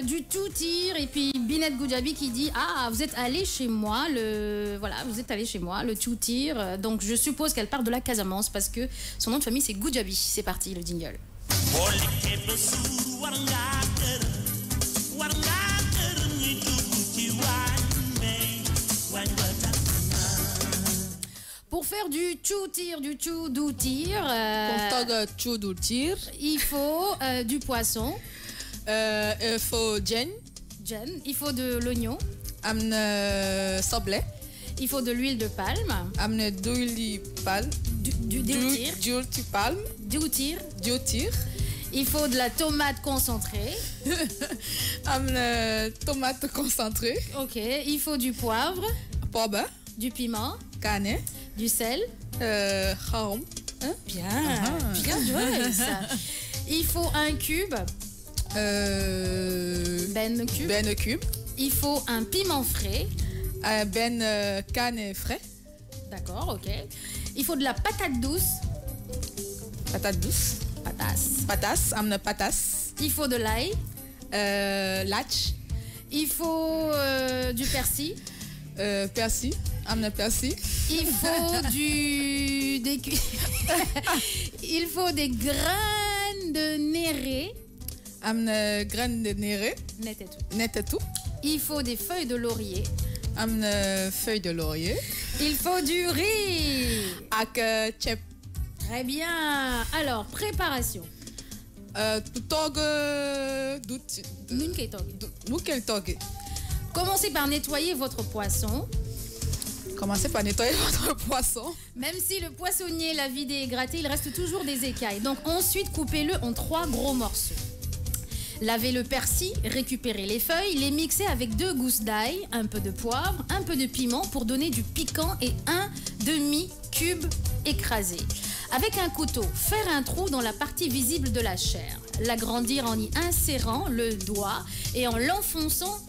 du Toutir et puis Binet Goudiaby qui dit ah vous êtes allé chez moi vous êtes allé chez moi le Toutir, donc je suppose qu'elle part de la Casamance parce que son nom de famille c'est Goudiaby. C'est parti le jingle. Pour faire du Toutir, du Toutir, il faut du poisson. Il faut Jen. Il faut de l'oignon. Soble. Il faut de l'huile de palme. D'huile de palme. D'huile de palme. D'huile. Il faut de la tomate concentrée. Tomate concentrée. Ok. Il faut du poivre. Poivre. Du piment. Canne. Du sel. Hein? Bien joué ça. Il faut un cube. Ben cube. Il faut un piment frais. Canne frais. D'accord, ok. Il faut de la patate douce. Patate douce. Patas. Il faut de l'ail. Lach. Il faut du persil. Persil. Il faut il faut des graines de néré. Graines de néré. Net et tout. Il faut des feuilles de laurier. Feuilles de laurier. Il faut du riz. Chep. Très bien. Alors, préparation. Commencez par nettoyer votre poisson. Même si le poissonnier l'a vidé et gratté, il reste toujours des écailles. Donc ensuite, coupez-le en 3 gros morceaux. Lavez le persil, récupérez les feuilles, les mixez avec 2 gousses d'ail, un peu de poivre, un peu de piment pour donner du piquant et un demi-cube écrasé. Avec un couteau, faire un trou dans la partie visible de la chair. L'agrandir en y insérant le doigt et en l'enfonçant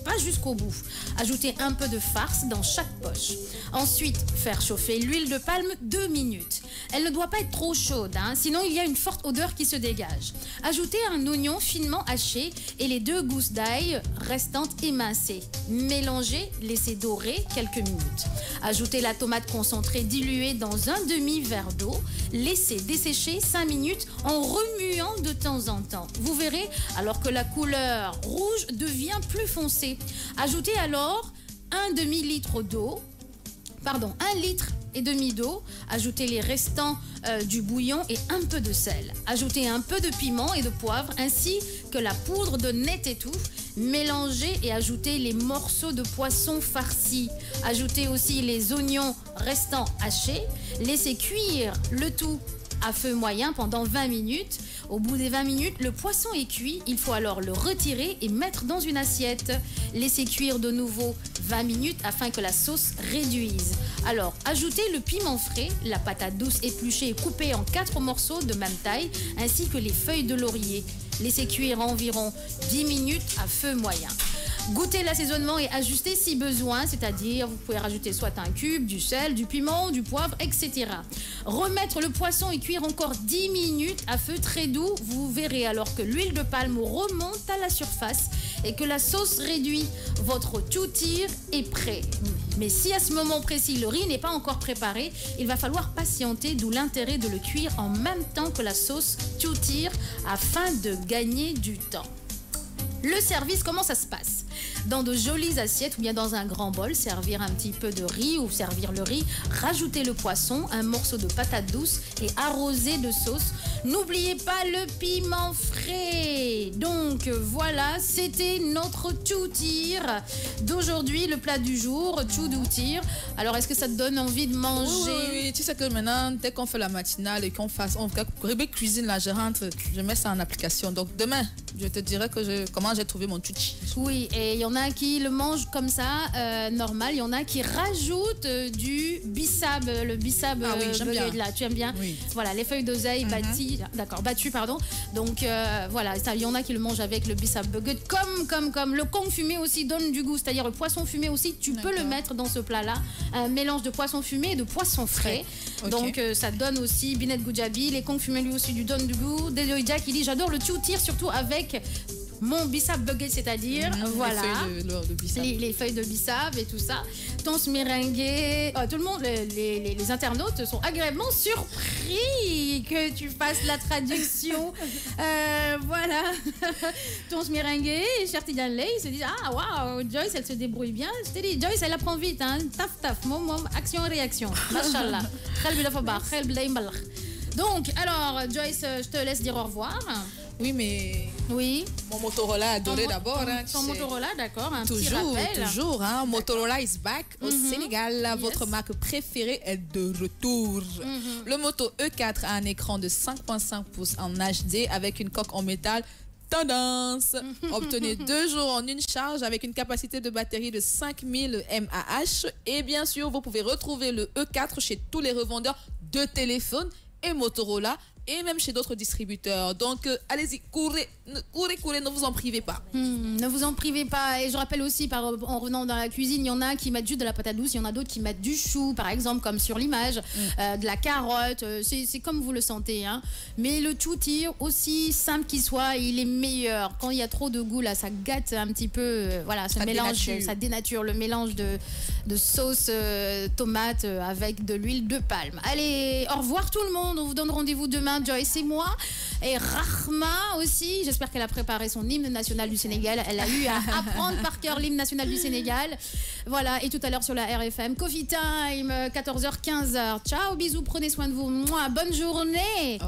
pas jusqu'au bout. Ajoutez un peu de farce dans chaque poche. Ensuite, faire chauffer l'huile de palme 2 minutes. Elle ne doit pas être trop chaude, sinon il y a une forte odeur qui se dégage. Ajoutez un oignon finement haché et les 2 gousses d'ail restantes émincées. Mélangez, laissez dorer quelques minutes. Ajoutez la tomate concentrée diluée dans un demi-verre d'eau. Laissez dessécher 5 minutes en remuant de temps en temps. Vous verrez, alors que la couleur rouge devient plus foncée. Ajoutez alors un demi-litre d'eau, pardon, 1 litre et demi d'eau. Ajoutez les restants du bouillon et un peu de sel. Ajoutez un peu de piment et de poivre ainsi que la poudre de net étouffe. Mélangez et ajoutez les morceaux de poisson farcis. Ajoutez aussi les oignons restants hachés. Laissez cuire le tout à feu moyen pendant 20 minutes. Au bout des 20 minutes, le poisson est cuit. Il faut alors le retirer et mettre dans une assiette. Laissez cuire de nouveau 20 minutes afin que la sauce réduise. Alors, ajoutez le piment frais, la patate douce épluchée et coupée en 4 morceaux de même taille, ainsi que les feuilles de laurier. Laissez cuire environ 10 minutes à feu moyen. Goûtez l'assaisonnement et ajustez si besoin, c'est-à-dire vous pouvez rajouter soit un cube, du sel, du piment, du poivre, etc. Remettre le poisson et cuire encore 10 minutes à feu très doux. Vous verrez alors que l'huile de palme remonte à la surface et que la sauce réduit. Votre Toutir est prêt. Mais si à ce moment précis le riz n'est pas encore préparé, il va falloir patienter, d'où l'intérêt de le cuire en même temps que la sauce Toutir afin de gagner du temps. Le service, comment ça se passe? Dans de jolies assiettes ou bien dans un grand bol, servir un petit peu de riz ou servir le riz, rajouter le poisson, un morceau de patate douce et arroser de sauce. N'oubliez pas le piment frais. Donc voilà, c'était notre Toutir d'aujourd'hui, le plat du jour, Toutir. Alors est-ce que ça te donne envie de manger? Oui, tu sais que maintenant, dès qu'on fait la matinale et qu'on fasse, cuisine la gérante, je mets ça en application. Donc demain, je te dirai comment j'ai trouvé mon Toutir. Oui, et il y en a qui le mangent comme ça, normal. Il y en a qui rajoutent du bissap, le bissap là. Tu aimes bien? Oui. Voilà, les feuilles d'oseille battues, pardon. Donc voilà, il y en a qui le mangent avec le bissap bucket, comme le kong fumé aussi donne du goût, c'est-à-dire le poisson fumé aussi. Tu peux le mettre dans ce plat-là, un mélange de poisson fumé et de poisson frais. Okay. Donc ça donne aussi Binet Goudiaby, les kong fumés lui aussi du donne du goût. Deloïdia qui dit j'adore le Toutir surtout avec mon bissap buggé, c'est-à-dire, voilà. Les feuilles de bissap et tout ça. Tonce meringuée. Tout le monde, les internautes sont agréablement surpris que tu fasses la traduction. Voilà. Tonce meringuée, Chertidan Lay, ils se disent, ah waouh, Joyce, elle se débrouille bien. Je t'ai dit, Joyce, elle apprend vite, hein. Taf, taf, mom, action-réaction. Mashallah. Donc, alors, Joyce, je te laisse dire au revoir. Oui, mais... Oui. Mon Motorola adoré d'abord. Ton Motorola, d'accord. Toujours. Hein, Motorola is back au Sénégal. Votre marque préférée est de retour. Le Moto E4 a un écran de 5.5 pouces en HD avec une coque en métal tendance. Obtenez 2 jours en une charge avec une capacité de batterie de 5000 mAh. Et bien sûr, vous pouvez retrouver le E4 chez tous les revendeurs de téléphones et Motorola et même chez d'autres distributeurs. Donc, allez-y, courez, ne vous en privez pas. Ne vous en privez pas. Et je rappelle aussi, en revenant dans la cuisine, il y en a qui mettent juste de la patate douce, il y en a d'autres qui mettent du chou, par exemple, comme sur l'image, de la carotte. C'est comme vous le sentez. Hein. Mais le chouti, aussi simple qu'il soit, il est meilleur. Quand il y a trop de goût, là, ça gâte un petit peu. Voilà, ça dénature le mélange de sauce tomate avec de l'huile de palme. Allez, au revoir tout le monde. On vous donne rendez-vous demain. Joyce et moi, et Rahma aussi. J'espère qu'elle a préparé son hymne national du Sénégal. Elle a eu à apprendre par cœur l'hymne national du Sénégal. Voilà, et tout à l'heure sur la RFM, Coffee Time, 14h, 15h. Ciao, bisous, prenez soin de vous. Bonne journée.